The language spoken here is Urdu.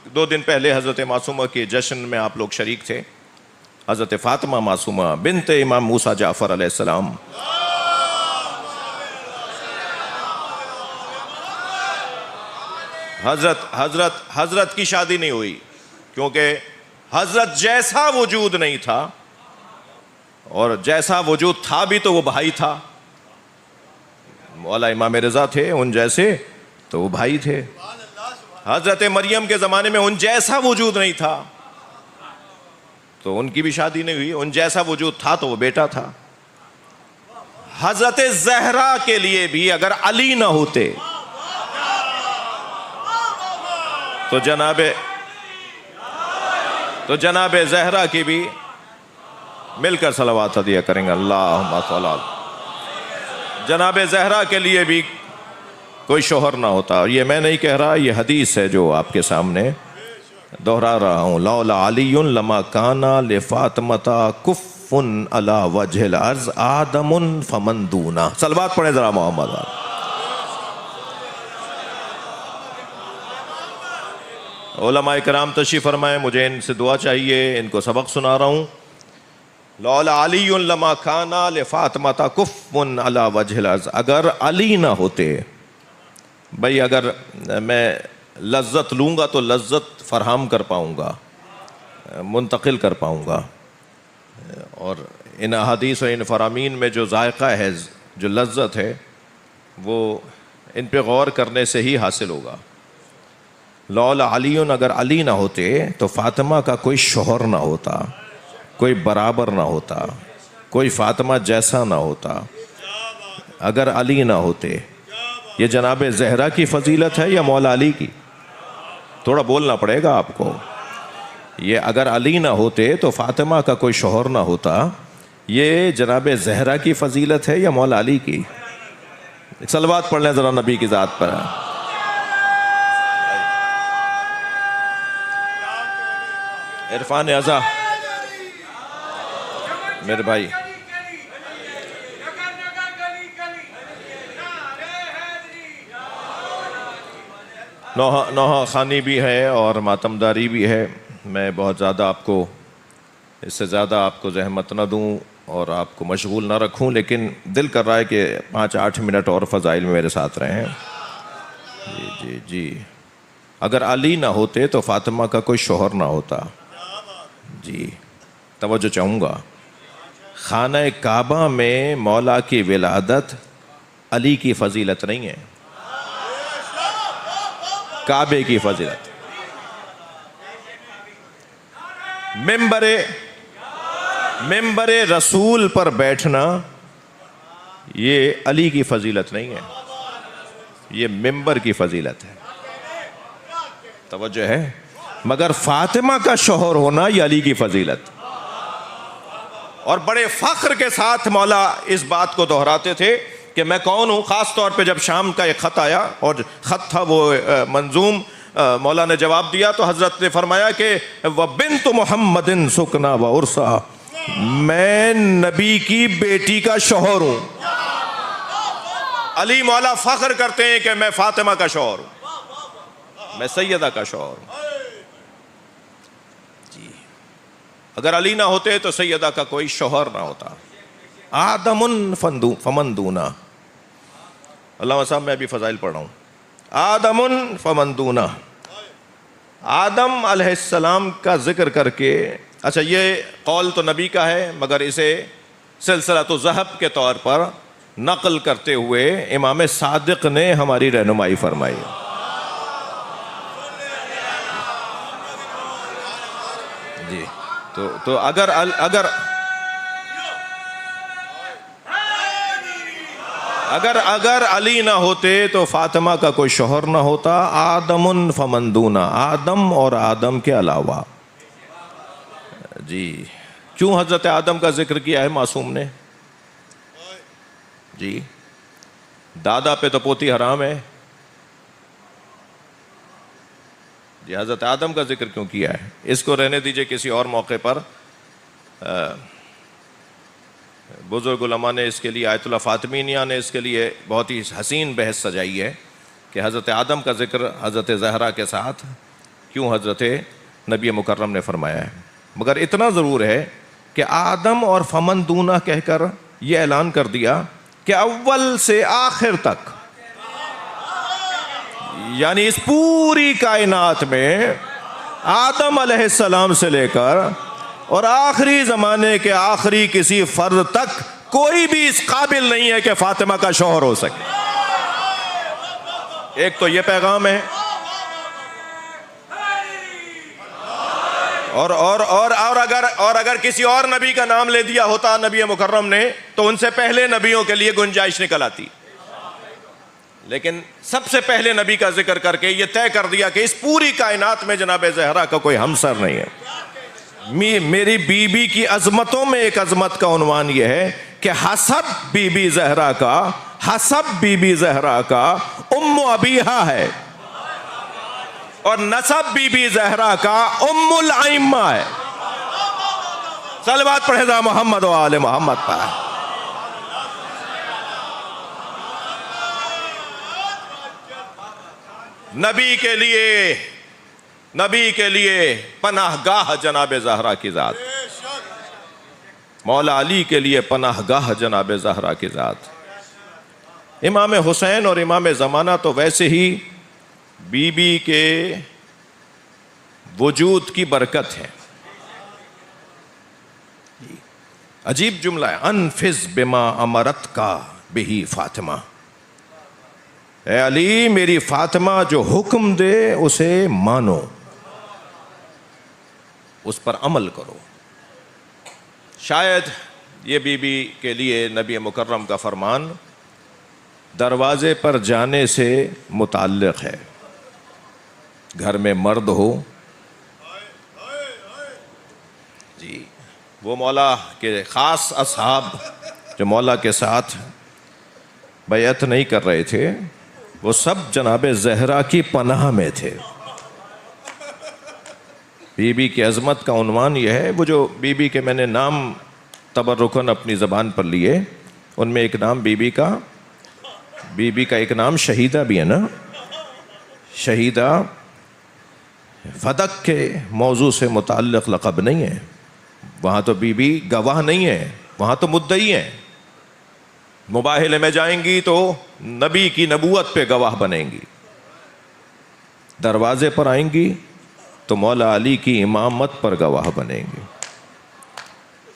2 دن پہلے حضرت معصومہ کے جشن میں آپ لوگ شریک تھے. حضرت فاطمہ معصومہ بنت امام موسیٰ جعفر علیہ السلام. حضرت کی شادی نہیں ہوئی کیونکہ حضرت جیسا وجود نہیں تھا, اور جیسا وجود تھا بھی تو وہ بھائی تھا. مولا امام رضا تھے ان جیسے تو وہ بھائی تھے. حضرت مریم کے زمانے میں ان جیسا وجود نہیں تھا تو ان کی بھی شادی نہیں ہوئی. ان جیسا وجود تھا تو وہ بیٹا تھا. حضرت زہرا کے لیے بھی اگر علی نہ ہوتے تو جناب زہرا کی بھی مل کر صلوات دیا کریں گے. اللہم صل علی. جناب زہرا کے لیے بھی کوئی شوہر نہ ہوتا. اور یہ میں نہیں کہہ رہا, یہ حدیث ہے جو آپ کے سامنے دہرا رہا ہوں. لولا علی لما کانا لفاطمۃ کف علی وجہ الارض آدم فمن دونا. صلوات پڑھیں ذرا محمد. علماء کرام تشریف فرمائیں, مجھے ان سے دعا چاہیے, ان کو سبق سنا رہا ہوں. لولا علی لما کانا لفاطمۃ کف علی وجہ الارض. اگر علی نہ ہوتے, بھئی اگر میں لذت لوں گا تو لذت فراہم کر پاؤں گا, منتقل کر پاؤں گا, اور ان احادیث اور ان فرامین میں جو ذائقہ ہے, جو لذت ہے, وہ ان پہ غور کرنے سے ہی حاصل ہوگا. لولا علی, اگر علی نہ ہوتے تو فاطمہ کا کوئی شوہر نہ ہوتا, کوئی برابر نہ ہوتا, کوئی فاطمہ جیسا نہ ہوتا. اگر علی نہ ہوتے. یہ جناب زہرا کی فضیلت ہے یا مولا علی کی؟ تھوڑا بولنا پڑے گا آپ کو. یہ اگر علی نہ ہوتے تو فاطمہ کا کوئی شوہر نہ ہوتا, یہ جناب زہرا کی فضیلت ہے یا مولا علی کی؟ صلوات پڑھ لیں ذرا نبی کی ذات پر. عرفان ازا میرے بھائی, نوحہ خانی بھی ہے اور ماتمداری بھی ہے. میں بہت زیادہ آپ کو, اس سے زیادہ آپ کو زحمت نہ دوں اور آپ کو مشغول نہ رکھوں, لیکن دل کر رہا ہے کہ 5-8 منٹ اور فضائل میں میرے ساتھ رہیں. جی. اگر علی نہ ہوتے تو فاطمہ کا کوئی شوہر نہ ہوتا. جی توجہ چاہوں گا. خانہ کعبہ میں مولا کی ولادت علی کی فضیلت نہیں ہے, کعبے کی فضیلت. ممبر رسول پر بیٹھنا یہ علی کی فضیلت نہیں ہے, یہ ممبر کی فضیلت ہے. توجہ ہے. مگر فاطمہ کا شوہر ہونا یہ علی کی فضیلت. اور بڑے فخر کے ساتھ مولا اس بات کو دہراتے تھے کہ میں کون ہوں. خاص طور پہ جب شام کا ایک خط آیا, اور خط تھا وہ منظوم, مولا نے جواب دیا تو حضرت نے فرمایا کہ وَبِنْتُ مُحَمَّدٍ سُكْنَا وَعُرْسَا, میں نبی کی بیٹی کا شوہر ہوں. علی مولا فخر کرتے ہیں کہ میں فاطمہ کا شوہر ہوں, میں سیدہ کا شوہر ہوں. اگر علی نہ ہوتے تو سیدہ کا کوئی شوہر نہ ہوتا. آدم فمن دونا. علامہ صاحب میں ابھی فضائل پڑھ رہا ہوں. آدم فمن دونا. آدم علیہ السلام کا ذکر کر کے, اچھا یہ قول تو نبی کا ہے مگر اسے سلسلۃ الذہب کے طور پر نقل کرتے ہوئے امام صادق نے ہماری رہنمائی فرمائی. جی تو اگر علی نہ ہوتے تو فاطمہ کا کوئی شوہر نہ ہوتا. آدم فمن دونا, آدم اور آدم کے علاوہ. جی کیوں حضرت آدم کا ذکر کیا ہے معصوم نے؟ جی دادا پہ تو پوتی حرام ہے. جی حضرت آدم کا ذکر کیوں کیا ہے؟ اس کو رہنے دیجئے, کسی اور موقع پر بزرگ علماء نے اس کے لیے, آیت اللہ فاطمینیہ نے اس کے لیے بہت ہی حسین بحث سجائی ہے کہ حضرت آدم کا ذکر حضرت زہرا کے ساتھ کیوں حضرت نبی مکرم نے فرمایا ہے. مگر اتنا ضرور ہے کہ آدم اور فمن دونا کہہ کر یہ اعلان کر دیا کہ اول سے آخر تک، یعنی اس پوری کائنات میں آدم علیہ السلام سے لے کر اور آخری زمانے کے آخری کسی فرد تک کوئی بھی اس قابل نہیں ہے کہ فاطمہ کا شوہر ہو سکے. ایک تو یہ پیغام ہے. اور اگر کسی اور نبی کا نام لے دیا ہوتا نبی مکرم نے تو ان سے پہلے نبیوں کے لیے گنجائش نکل آتی، لیکن سب سے پہلے نبی کا ذکر کر کے یہ طے کر دیا کہ اس پوری کائنات میں جناب زہرا کا کوئی ہمسر نہیں ہے. میری بی بی کی عظمتوں میں ایک عظمت کا عنوان یہ ہے کہ حسب بی بی زہرا کا ام ابیہا ہے، اور نسب بی بی زہرا کا ام الائمہ ہے. صلوات پڑھے ذا محمد و آل محمد پر. نبی کے لیے پناہ گاہ جناب زہرا کی ذات، مولا علی کے لیے پناہ گاہ جناب زہرا کی ذات. امام حسین اور امام زمانہ تو ویسے ہی بی بی کے وجود کی برکت ہے. عجیب جملہ ہے، انفذ بما امرت کا بہی فاطمہ. اے علی، میری فاطمہ جو حکم دے اسے مانو، اس پر عمل کرو. شاید یہ بی بی کے لیے نبی مکرم کا فرمان دروازے پر جانے سے متعلق ہے. گھر میں مرد ہو جی، وہ مولا کے خاص اصحاب جو مولا کے ساتھ بیعت نہیں کر رہے تھے، وہ سب جناب زہرا کی پناہ میں تھے. بی بی کی عظمت کا عنوان یہ ہے. وہ جو بی بی کے میں نے نام تبرکن اپنی زبان پر لیے، ان میں ایک نام بی بی کا ایک نام شہیدہ بھی ہے نا. شہیدہ فدق کے موضوع سے متعلق لقب نہیں ہے. وہاں تو بی بی گواہ نہیں ہے، وہاں تو مدعی ہیں. مباہلے میں جائیں گی تو نبی کی نبوت پہ گواہ بنیں گی. دروازے پر آئیں گی تو مولا علی کی امامت پر گواہ بنیں گی.